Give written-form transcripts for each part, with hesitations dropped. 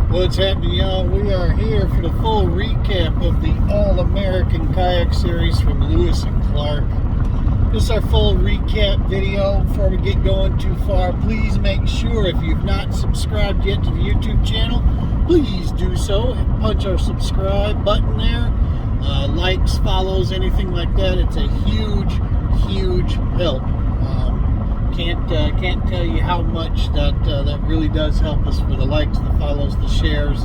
What's happening, y'all? We are here for the full recap of the All-American Kayak Series from Lewis and Clark. This is our full recap video. Before we get going too far, please make sure if you've not subscribed yet to the YouTube channel, please do so. Punch our subscribe button there. Likes, follows, anything like that. It's a huge help. Can't tell you how much that really does help us for the likes, the follows, the shares,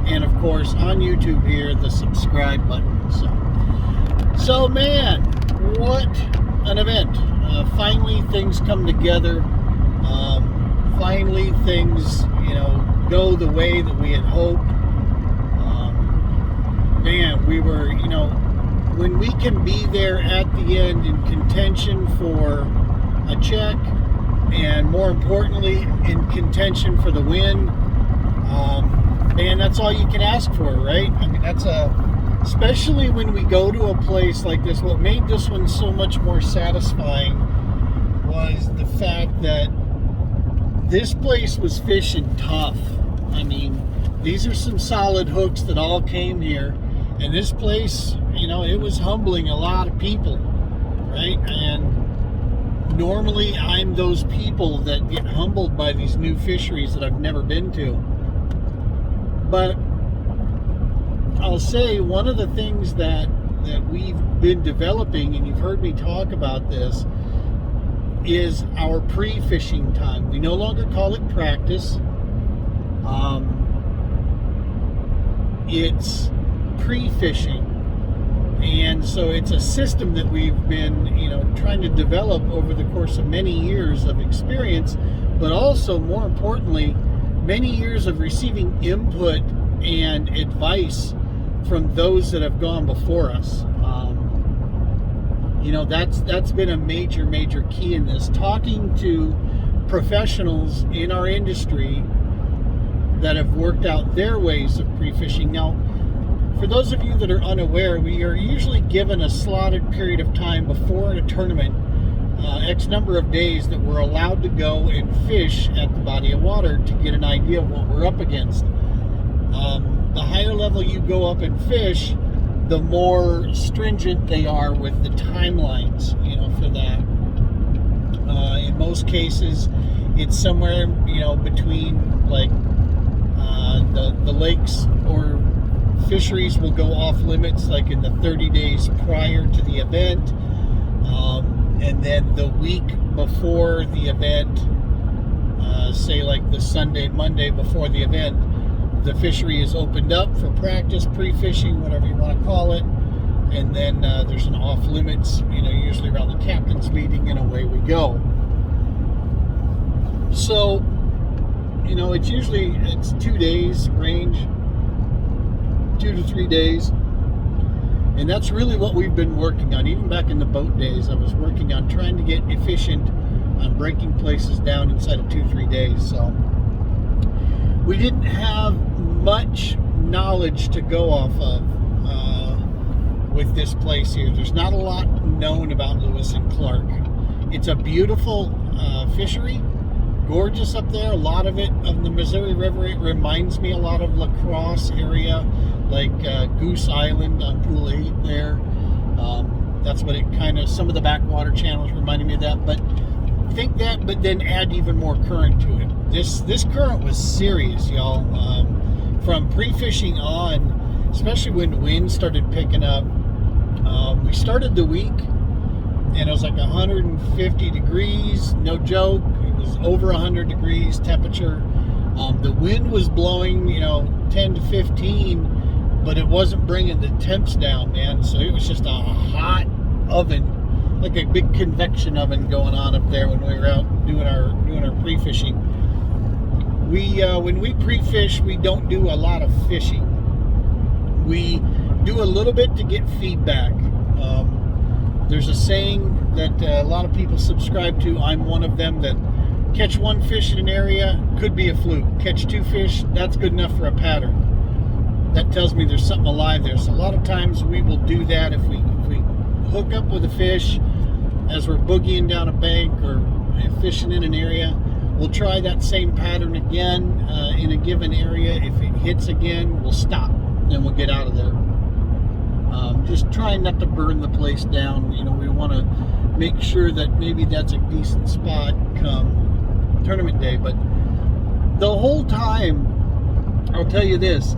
and of course on YouTube here, the subscribe button. So man, what an event. Finally things come together. Finally things, go the way that we had hoped. Man, we were, when we can be there at the end in contention for a check, and more importantly in contention for the win, man, that's all you can ask for, right? I mean, especially when we go to a place like this. What made this one so much more satisfying was the fact that this place was fishing tough. I mean, these are some solid hooks that all came here, and this place, it was humbling a lot of people, right? And normally I'm those people that get humbled by these new fisheries that I've never been to. But I'll say one of the things that we've been developing, and you've heard me talk about this, is our pre-fishing time. We no longer call it practice. It's pre-fishing. And so it's a system that we've been, trying to develop over the course of many years of experience, but also, more importantly, many years of receiving input and advice from those that have gone before us. That's been a major key in this. Talking to professionals in our industry that have worked out their ways of pre-fishing. Now, for those of you that are unaware, we are usually given a slotted period of time before a tournament, X number of days, that we're allowed to go and fish at the body of water to get an idea of what we're up against. The higher level you go up and fish, the more stringent they are with the timelines, for that. In most cases, it's somewhere, between like the lakes or fisheries will go off limits like in the 30 days prior to the event, and then the week before the event, say like the Monday before the event, the fishery is opened up for practice, pre-fishing, whatever you want to call it, and then there's an off limits, usually around the captain's meeting, and away we go. So it's 2 days range, 2 to 3 days, and that's really what we've been working on. Even back in the boat days, I was working on trying to get efficient on breaking places down inside of 2-3 days. So we didn't have much knowledge to go off of with this place here. There's not a lot known about Lewis and Clark. It's a beautiful fishery, gorgeous up there. A lot of it, of the Missouri River, it reminds me a lot of La Crosse area, like Goose Island on Pool 8 there. That's what it kind of, some of the backwater channels reminded me of that. But think that, but then add even more current to it. This current was serious, y'all. From pre-fishing on, especially when wind started picking up. We started the week, and it was like 150 degrees, no joke. It was over 100 degrees temperature. The wind was blowing, 10 to 15, but it wasn't bringing the temps down, man. So it was just a hot oven, like a big convection oven going on up there when we were out doing our pre-fishing. When we pre-fish, we don't do a lot of fishing. We do a little bit to get feedback. There's a saying that a lot of people subscribe to. I'm one of them, that catch one fish in an area could be a fluke. Catch 2 fish, that's good enough for a pattern. That tells me there's something alive there. So a lot of times we will do that if we hook up with a fish as we're boogieing down a bank or fishing in an area. We'll try that same pattern again and given area. If it hits again, we'll stop and we'll get out of there. Just trying not to burn the place down. We want to make sure that maybe that's a decent spot come tournament day. But the whole time, I'll tell you this,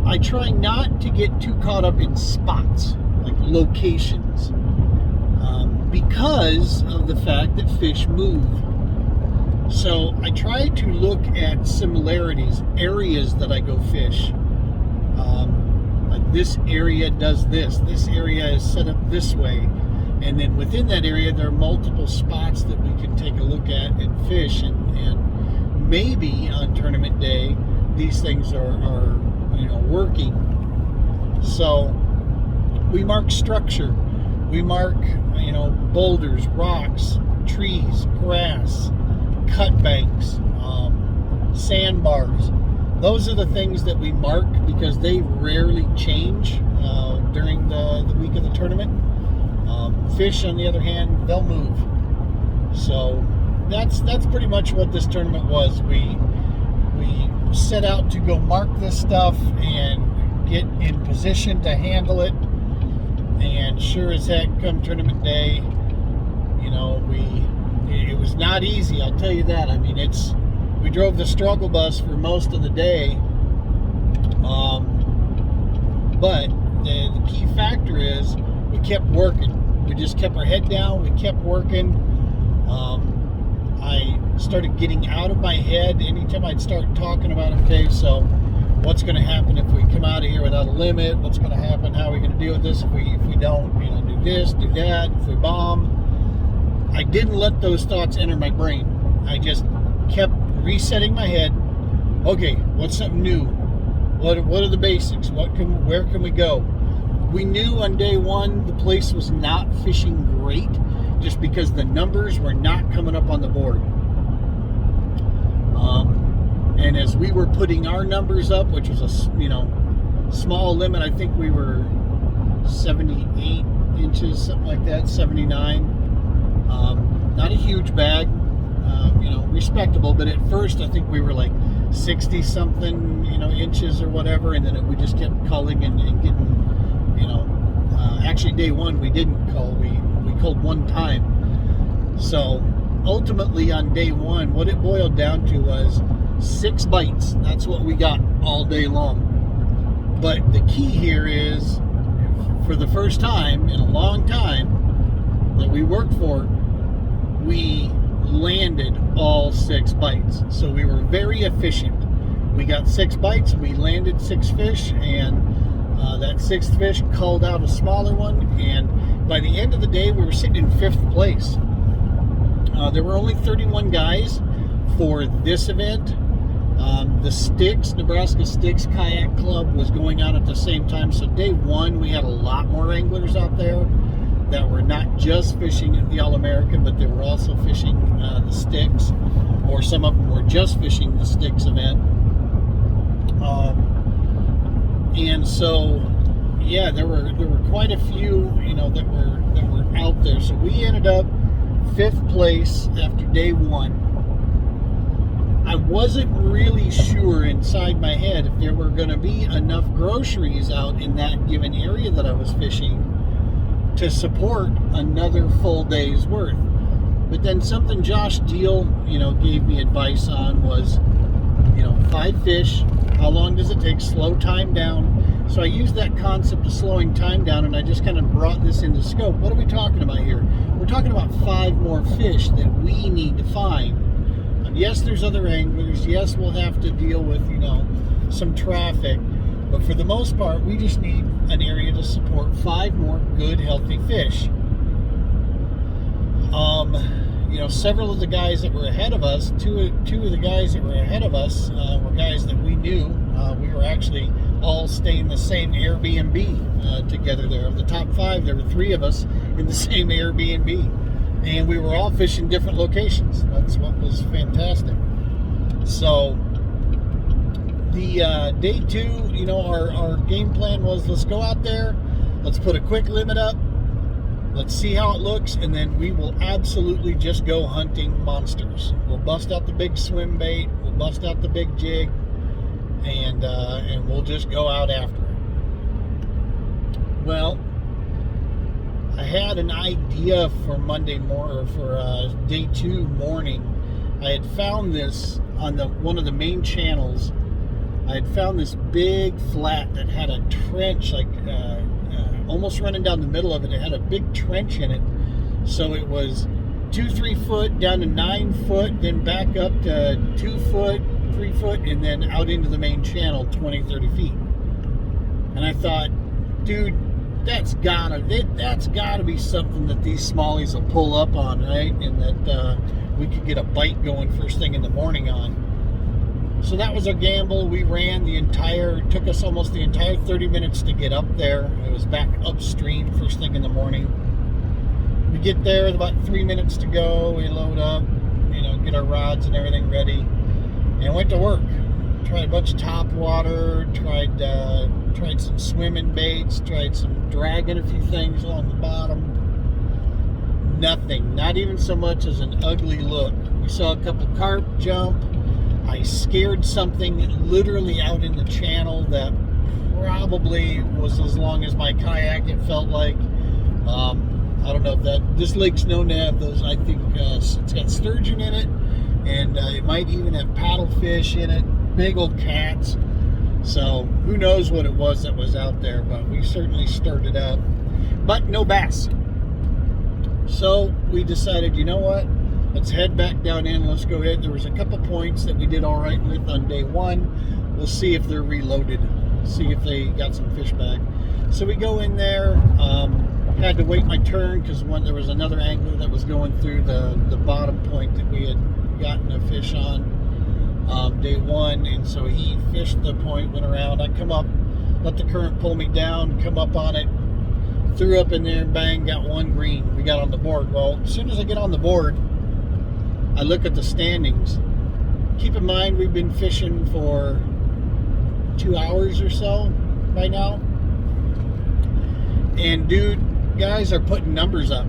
I try not to get too caught up in spots, like locations, because of the fact that fish move. So I try to look at similarities, areas that I go fish. Like this area does this area is set up this way, and then within that area there are multiple spots that we can take a look at and fish, and maybe on tournament day these things are working. So we mark structure, we mark boulders, rocks, trees, grass, cut banks, sandbars. Those are the things that we mark because they rarely change during the week of the tournament. Fish, on the other hand, they'll move. So that's pretty much what this tournament was. We set out to go mark this stuff and get in position to handle it. And sure as heck, come tournament day, it was not easy, I'll tell you that. I mean, we drove the struggle bus for most of the day, but the key factor is we kept working. We just kept our head down, we kept working. I started getting out of my head anytime I'd start talking about, okay, so what's going to happen if we come out of here without a limit? What's going to happen? How are we going to deal with this if we don't, do this, do that, if we bomb? I didn't let those thoughts enter my brain. I just kept resetting my head. Okay, what's something new? What are the basics? Where can we go? We knew on day one the place was not fishing great, just because the numbers were not coming up on the board. And as we were putting our numbers up, which was a small limit, I think we were 78 inches, something like that, 79. Not a huge bag, respectable, but at first I think we were like 60 something, inches or whatever, and then we just kept culling and getting, actually day one we didn't cull, we culled one time. So ultimately on day one, what it boiled down to was 6 bites. That's what we got all day long. But the key here is, for the first time in a long time that we worked for, we landed all 6 bites. So we were very efficient. We got 6 bites, we landed 6 fish, and that 6th fish culled out a smaller one, and by the end of the day we were sitting in 5th place. There were only 31 guys for this event. The Nebraska Sticks Kayak Club was going on at the same time, so day one we had a lot more anglers out there that were not just fishing at the All-American, but they were also fishing the Sticks, or some of them were just fishing the Sticks event. And so, yeah, there were quite a few, that were out there. So we ended up 5th place after day one. I wasn't really sure inside my head if there were going to be enough groceries out in that given area that I was fishing to support another full day's worth. But then something Josh Deal, gave me advice on was, 5 fish, how long does it take? Slow time down. So I used that concept of slowing time down, and I just kind of brought this into scope. What are we talking about here? We're talking about 5 more fish that we need to find. Yes, there's other anglers. Yes, we'll have to deal with, some traffic. But for the most part, we just need an area to support 5 more good, healthy fish. Several of the guys that were ahead of us, two of the guys that were ahead of us were guys that we knew. We were actually all staying in the same Airbnb together there. Of the top 5, there were 3 of us in the same Airbnb. And we were all fishing different locations. That's what was fantastic. So the day 2, our game plan was, let's go out there, let's put a quick limit up, let's see how it looks, and then we will absolutely just go hunting monsters. We'll bust out the big swim bait, we'll bust out the big jig, and we'll just go out after it. Well, I had an idea for Monday morning, or for day 2 morning. I had found this on one of the main channels. I had found this big flat that had a trench, like almost running down the middle of it. It had a big trench in it. So it was 2-3 foot down to 9 foot, then back up to 2 foot, 3 foot, and then out into the main channel 20-30 feet. And I thought, dude, that's gotta be something that these smallies will pull up on, right? And that we could get a bite going first thing in the morning on. So that was our gamble. We ran took us almost the entire 30 minutes to get up there. It was back upstream first thing in the morning. We get there with about 3 minutes to go. We load up, get our rods and everything ready, and went to work. Tried a bunch of top water, tried some swimming baits, tried some dragging a few things along the bottom. Nothing, not even so much as an ugly look. We saw a couple carp jump. I scared something literally out in the channel that probably was as long as my kayak, it felt like. I don't know if this lake's known to have those. I think it's got sturgeon in it, and it might even have paddlefish in it, big old cats. So who knows what it was that was out there, but we certainly stirred it up. But no bass. So we decided, you know what? Let's head back down in. Let's go ahead. There was a couple points that we did all right with on day 1. We'll see if they're reloaded. See if they got some fish back. So we go in there. Had to wait my turn because there was another angler that was going through the bottom point that we had gotten a fish on day 1, and so he fished the point, went around. I come up, let the current pull me down, come up on it, threw up in there, and bang, got 1 green. We got on the board. Well, as soon as I get on the board, I look at the standings. Keep in mind, we've been fishing for 2 hours or so by now. And dude, guys are putting numbers up.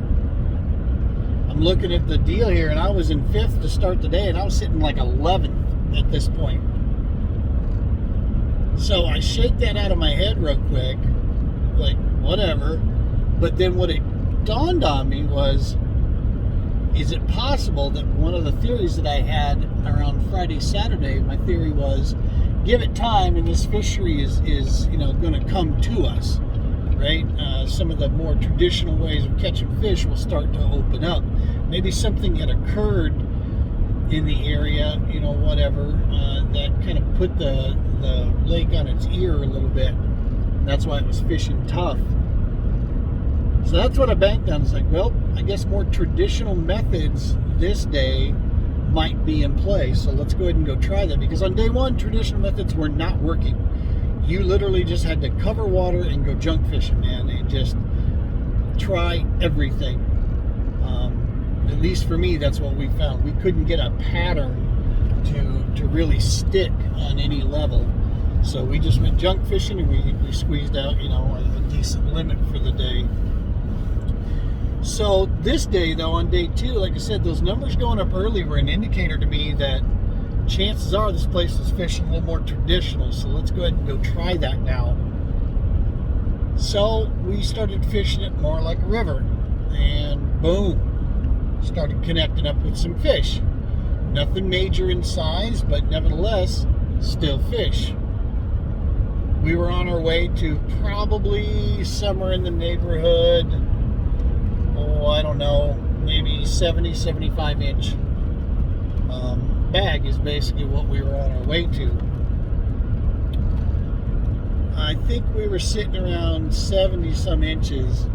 I'm looking at the deal here, and I was in 5th to start the day, and I was sitting like 11th at this point. So I shake that out of my head real quick, like whatever. But then what it dawned on me was, is it possible that one of the theories that I had around Friday, Saturday, my theory was, give it time and this fishery is going to come to us, right? Some of the more traditional ways of catching fish will start to open up. Maybe something had occurred in the area, whatever, that kind of put the lake on its ear a little bit. That's why it was fishing tough. So that's what I banked on. It's like, well, I guess more traditional methods this day might be in play. So let's go ahead and go try that. Because on day 1, traditional methods were not working. You literally just had to cover water and go junk fishing, man, and just try everything. At least for me, that's what we found. We couldn't get a pattern to really stick on any level. So we just went junk fishing, and we squeezed out, a decent limit for the day. So this day, though, on day 2, like I said, those numbers going up early were an indicator to me that chances are this place is fishing a little more traditional. So let's go ahead and go try that now. So we started fishing it more like a river, and boom, started connecting up with some fish. Nothing major in size, but nevertheless, still fish. We were on our way to probably somewhere in the neighborhood, I don't know, maybe 70, 75 inch bag is basically what we were on our way to. I think we were sitting around 70 some inches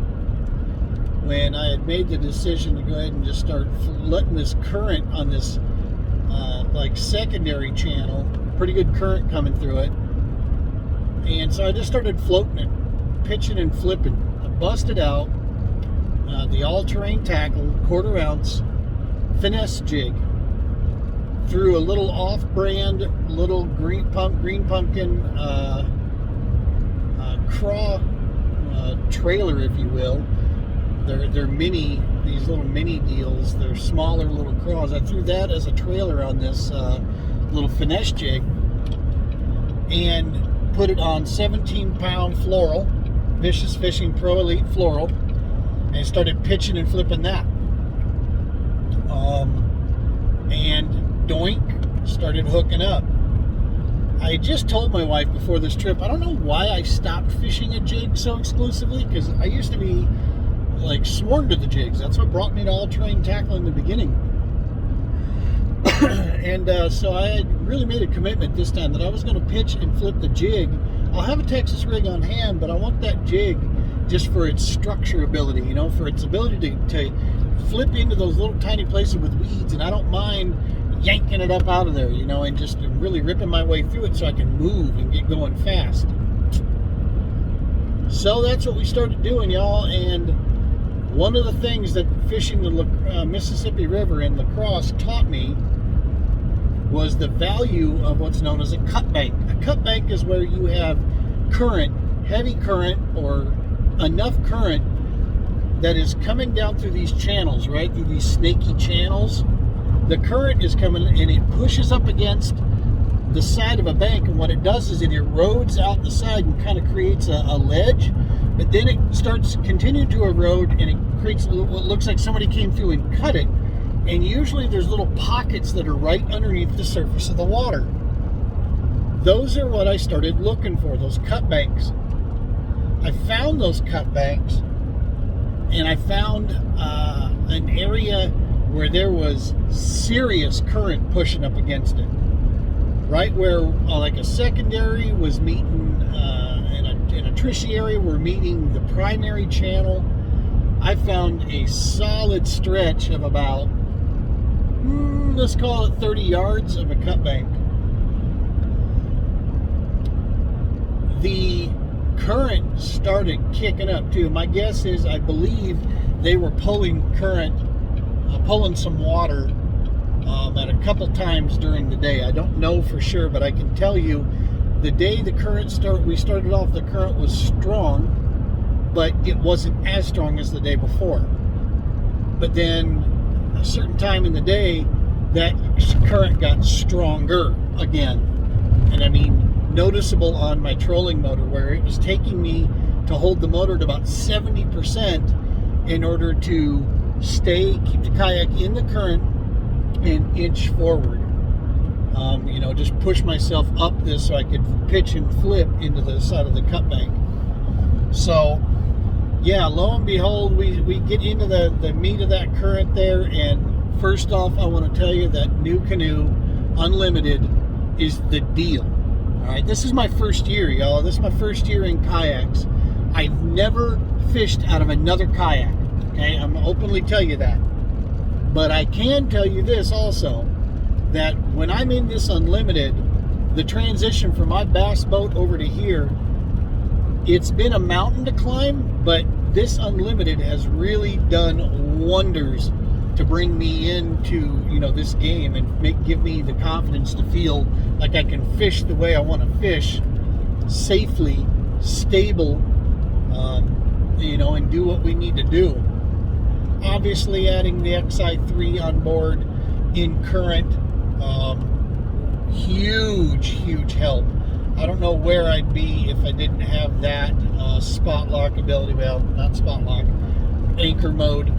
when I had made the decision to go ahead and just start letting this current on this like secondary channel, pretty good current coming through it. And so I just started floating it, pitching and flipping. I busted out the all-terrain tackle, 1/4 ounce finesse jig, through a little off-brand little green pumpkin craw trailer, if you will. They're mini, these little mini deals. They're smaller little craws. I threw that as a trailer on this little finesse jig, and put it on 17-pound floral, Vicious Fishing Pro Elite floral, and started pitching and flipping that. And doink, started hooking up. I just told my wife before this trip, I don't know why I stopped fishing a jig so exclusively, because I used to be like sworn to the jigs. That's what brought me to all-terrain tackle in the beginning. And so I had really made a commitment this time that I was going to pitch and flip the jig. I'll have a Texas rig on hand, but I want that jig just for its structure ability, you know, for its ability to flip into those little tiny places with weeds, and I don't mind yanking it up out of there, you know, and just really ripping my way through it so I can move and get going fast. So that's what we started doing, y'all. And one of the things that fishing the Mississippi River in La Crosse taught me was the value of what's known as a cut bank. A cut bank is where you have current, heavy current, or enough current that is coming down through these channels, right? Through these snaky channels. The current is coming and it pushes up against the side of a bank, and what it does is it erodes out the side and kind of creates a ledge, but then it starts continuing to erode and it creates what looks like somebody came through and cut it, and usually there's little pockets that are right underneath the surface of the water. Those are what I started looking for, those cut banks. I found those cut banks, and I found an area where there was serious current pushing up against it. Right where like a secondary was meeting and a tertiary were meeting the primary channel, I found a solid stretch of about, let's call it 30 yards of a cut bank. The current started kicking up too. My guess is, I believe they were pulling some water at a couple times during the day. I don't know for sure, but I can tell you the day the current we started off, the current was strong, but it wasn't as strong as the day before. But then a certain time in the day, that current got stronger again. And I mean, noticeable on my trolling motor, where it was taking me to hold the motor at about 70% in order to keep the kayak in the current and inch forward. You know, just push myself up this so I could pitch and flip into the side of the cut bank. So yeah, lo and behold, we get into the meat of that current there. And first off, I want to tell you that NuCanoe Unlimited is the deal. All right, this is my first year, y'all. This is my first year in kayaks. I've never fished out of another kayak. Okay, I'm openly tell you that. But I can tell you this also, that when I'm in this Unlimited, the transition from my bass boat over to here, it's been a mountain to climb, but this Unlimited has really done wonders to bring me into, you know, this game and give me the confidence to feel like I can fish the way I want to fish, safely, stable, you know, and do what we need to do. Obviously, adding the XI3 on board in current, huge help. I don't know where I'd be if I didn't have that spot lock ability. Well, not spot lock, anchor mode.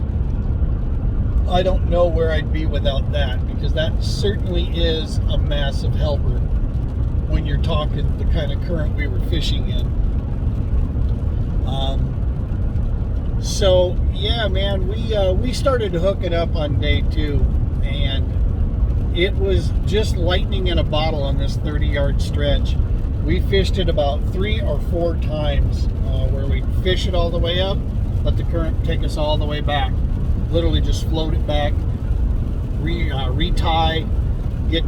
I don't know where I'd be without that, because that certainly is a massive helper when you're talking the kind of current we were fishing in. So yeah, man, we started hooking up on day 2, and it was just lightning in a bottle on this 30-yard stretch. We fished it about 3 or 4 times, where we'd fish it all the way up, let the current take us all the way back. Literally just float it back, retie, get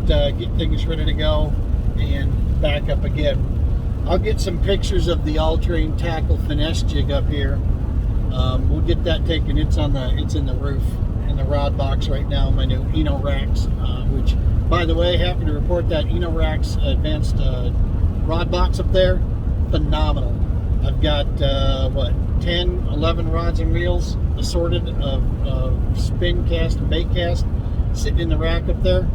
things ready to go, and back up again. I'll get some pictures of the all-terrain tackle finesse jig up here. We'll get that taken. It's in the roof in the rod box right now. My new AAKS, which, by the way, happy to report that AAKS advanced rod box up there, phenomenal. I've got 10, 11 rods and reels assorted of spin cast and bait cast sitting in the rack up there.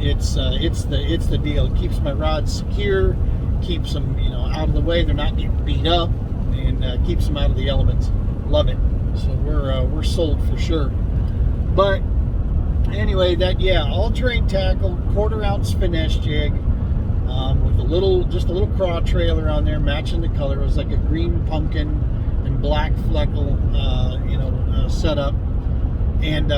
it's the deal. It keeps my rods secure, keeps them, you know, out of the way. They're not getting beat up, and keeps them out of the elements. Love it. So we're sold for sure. But anyway, all-terrain tackle, 1/4 ounce finesse jig, with just a little craw trailer on there, matching the color. It was like a green pumpkin and black fleckle, setup. And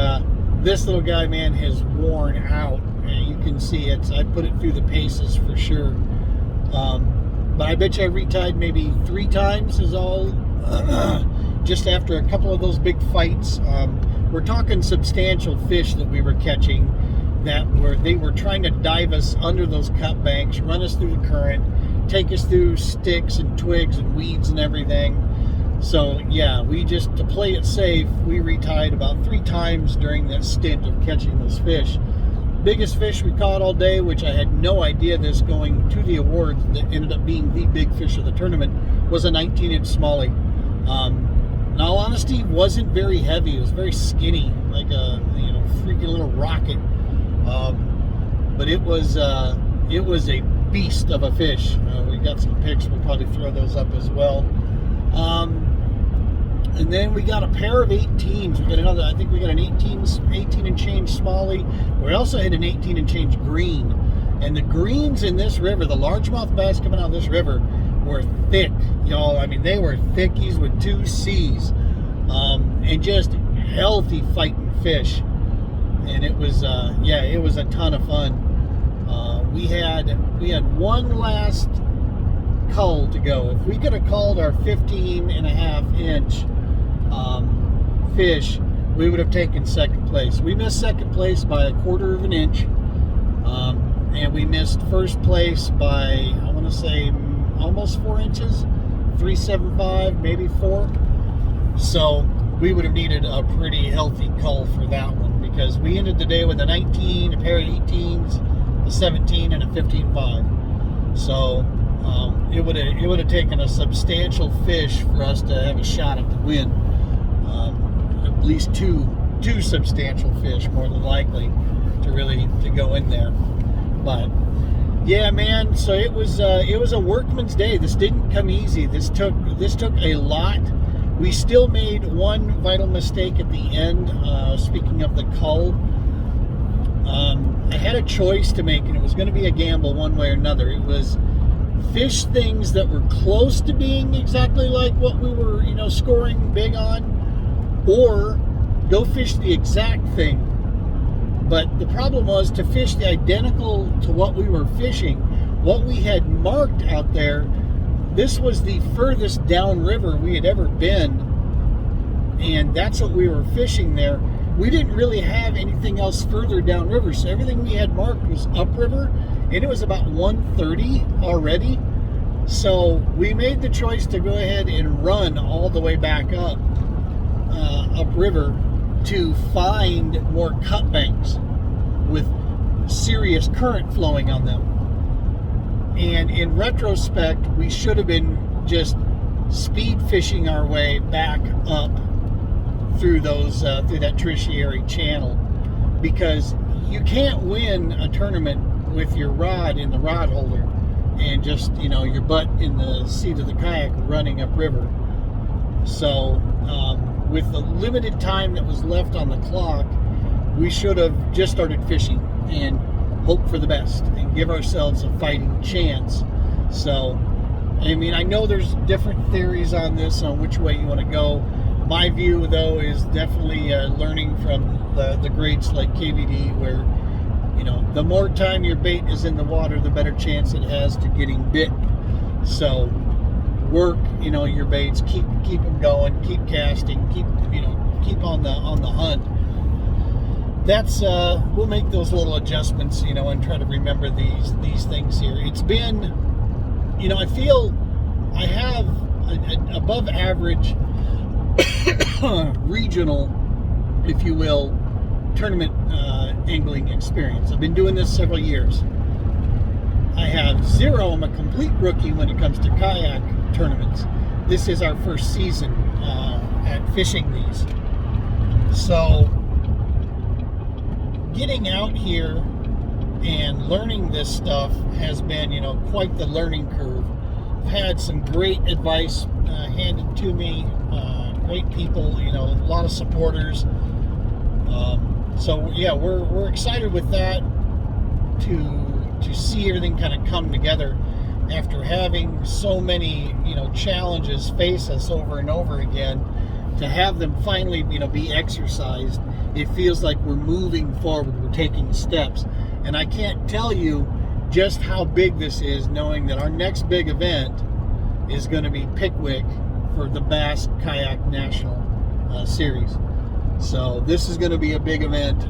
this little guy, man, has worn out. You can see it. I put it through the paces for sure. But I bet you I retied maybe 3 times is all. Just after a couple of those big fights. We're talking substantial fish that we were catching they were trying to dive us under those cut banks, run us through the current, take us through sticks and twigs and weeds and everything. So yeah, to play it safe, we retied about 3 times during that stint of catching those fish. Biggest fish we caught all day, which I had no idea this going to the awards, that ended up being the big fish of the tournament, was a 19-inch smallie. In all honesty, wasn't very heavy. It was very skinny, like a freaking little rocket. But it was a beast of a fish. We got some pics. We'll probably throw those up as well. And then we got a pair of 18s. We got another. I think we got an 18 and change smallie. We also had an 18 and change green. And the greens in this river, the largemouth bass coming out of this river, were thick, y'all. I mean, they were thickies with 2 C's, and just healthy fighting fish. And it was, it was a ton of fun. We had one last cull to go. If we could have called our 15.5-inch fish, we would have taken 2nd place. We missed 2nd place by 1/4 inch, and we missed 1st place by, I want to say, almost 4 inches, 3.75, maybe 4. So we would have needed a pretty healthy cull for that one, because we ended the day with a 19, a pair of 18s, a 17, and a 15.5. So it would have taken a substantial fish for us to have a shot at the win. At least two substantial fish, more than likely, to go in there. But yeah, man. So it was a workman's day. This didn't come easy. This took a lot. We still made one vital mistake at the end. Speaking of the cull, I had a choice to make, and it was going to be a gamble one way or another. It was fish things that were close to being exactly like what we were, scoring big on, or go fish the exact thing. But the problem was to fish the identical to what we were fishing, what we had marked out there. This was the furthest downriver we had ever been, and that's what we were fishing there. We didn't really have anything else further downriver, so everything we had marked was upriver, and it was about 1:30 already. So we made the choice to go ahead and run all the way back upriver to find more cut banks with serious current flowing on them. And in retrospect, we should have been just speed fishing our way back up through through that tertiary channel, because you can't win a tournament with your rod in the rod holder and just your butt in the seat of the kayak running upriver. So with the limited time that was left on the clock, we should have just started fishing and hope for the best and give ourselves a fighting chance. So, I mean, I know there's different theories on this, on which way you want to go. My view, though, is definitely learning from the greats like KVD, where, the more time your bait is in the water, the better chance it has to getting bit. So, work, your baits, keep them going, keep casting, keep on the hunt. That's we'll make those little adjustments, and try to remember these things here. It's been, I feel I have an above average regional, if you will, tournament angling experience. I've been doing this several years. I have 0. I'm a complete rookie when it comes to kayak tournaments. This is our first season at fishing these. So getting out here and learning this stuff has been, quite the learning curve. I've had some great advice handed to me, great people, a lot of supporters. So yeah, we're excited with that to see everything kind of come together after having so many challenges face us over and over again. To have them finally be exercised, it feels like we're moving forward, we're taking steps. And I can't tell you just how big this is, knowing that our next big event is going to be Pickwick for the Bass Kayak National Series. So this is going to be a big event.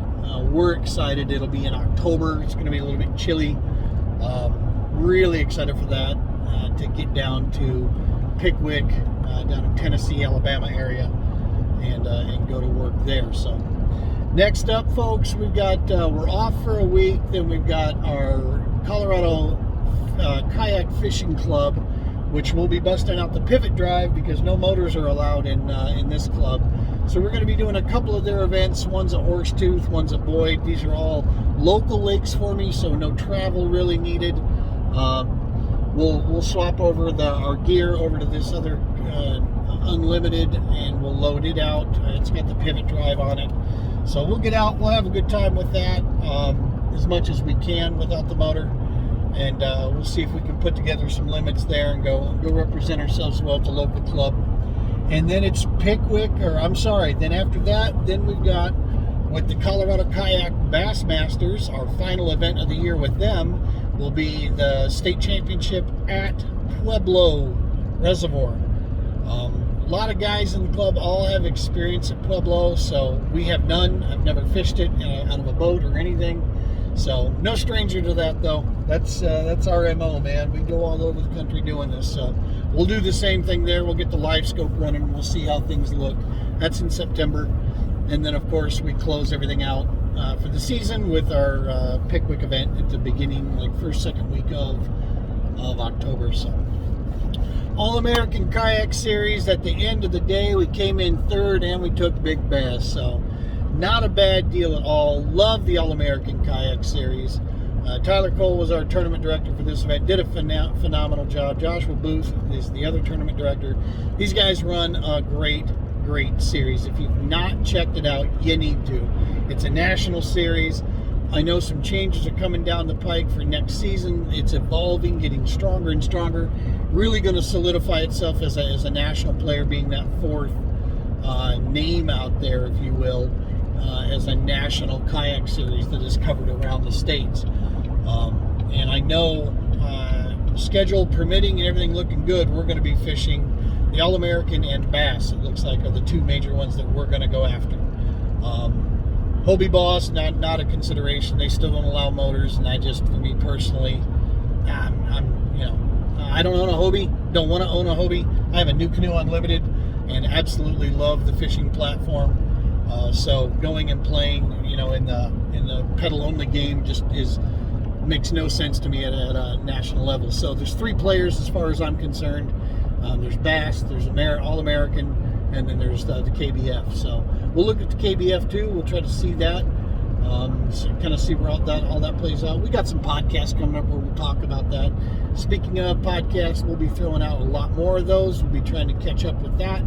We're excited. It'll be in October. It's going to be a little bit chilly. Really excited for that, to get down to Pickwick, down in Tennessee, Alabama area, and go to work there. So next up, folks, we've got we're off for a week. Then we've got our Colorado Kayak Fishing Club, which will be busting out the pivot drive because no motors are allowed in this club. So we're going to be doing a couple of their events. One's at Horsetooth, one's at Boyd. These are all local lakes for me, so no travel really needed. We'll swap over our gear over to this other Unlimited, and we'll load it out. It's got the pivot drive on it. So we'll get out. We'll have a good time with that, as much as we can without the motor. And we'll see if we can put together some limits there and go represent ourselves well at the local club. And then it's Pickwick, then after that, then we've got with the Colorado Kayak Bassmasters, our final event of the year with them will be the state championship at Pueblo Reservoir. A lot of guys in the club all have experience at Pueblo, so we have none. I've never fished it out of a boat or anything. So no stranger to that, though. That's our MO, man. We go all over the country doing this. So we'll do the same thing there. We'll get the live scope running. We'll see how things look. That's in September. And then, of course, we close everything out for the season with our Pickwick event at the beginning, like first, second week of October. So All-American Kayak Series. At the end of the day, we came in third and we took big bass. So not a bad deal at all. Love the All-American Kayak Series. Tyler Cole was our tournament director for this event. Did a phenomenal job. Joshua Booth is the other tournament director. These guys run a great series. If you've not checked it out, you need to. It's a national series. I know some changes are coming down the pike for next season. It's evolving, getting stronger and stronger. Really going to solidify itself as a national player, being that fourth name out there, if you will, as a national kayak series that is covered around the states. And I know, schedule permitting and everything looking good, we're going to be fishing the All-American and Bass, it looks like, are the two major ones that we're going to go after. Hobie Boss, not a consideration. They still don't allow motors, and for me personally, I don't own a Hobie, don't want to own a Hobie. I have a New Canoe Unlimited and absolutely love the fishing platform. So going and playing, in the pedal-only game just makes no sense to me at a national level. So there's three players as far as I'm concerned. There's Bass, there's All-American, and then there's the KBF. So we'll look at the KBF too. We'll try to see that, so kind of see where all that plays out. We got some podcasts coming up where we'll talk about that. Speaking of podcasts, we'll be throwing out a lot more of those. We'll be trying to catch up with that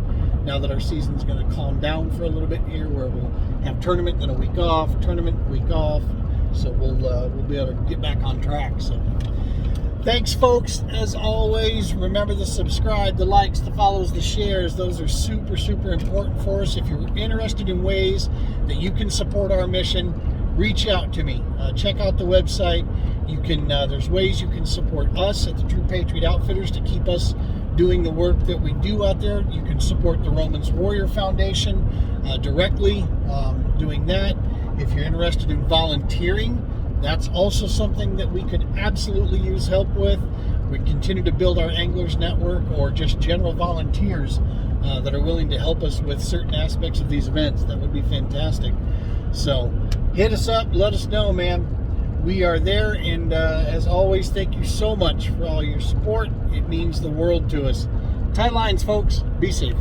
now that our season's going to calm down for a little bit here, where we'll have tournament, then a week off, tournament, week off. So we'll be able to get back on track. So thanks, folks. As always, remember to subscribe, the likes, the follows, the shares. Those are super, super important for us. If you're interested in ways that you can support our mission, reach out to me. Check out the website. You can. There's ways you can support us at the True Patriot Outfitters to keep us doing the work that we do out there. You can support the Romans Warrior Foundation directly, doing that. If you're interested in volunteering, that's also something that we could absolutely use help with. We continue to build our anglers network, or just general volunteers that are willing to help us with certain aspects of these events. That would be fantastic. So hit us up, let us know, man. We are there, and as always, thank you so much for all your support. It means the world to us. Tight lines, folks. Be safe.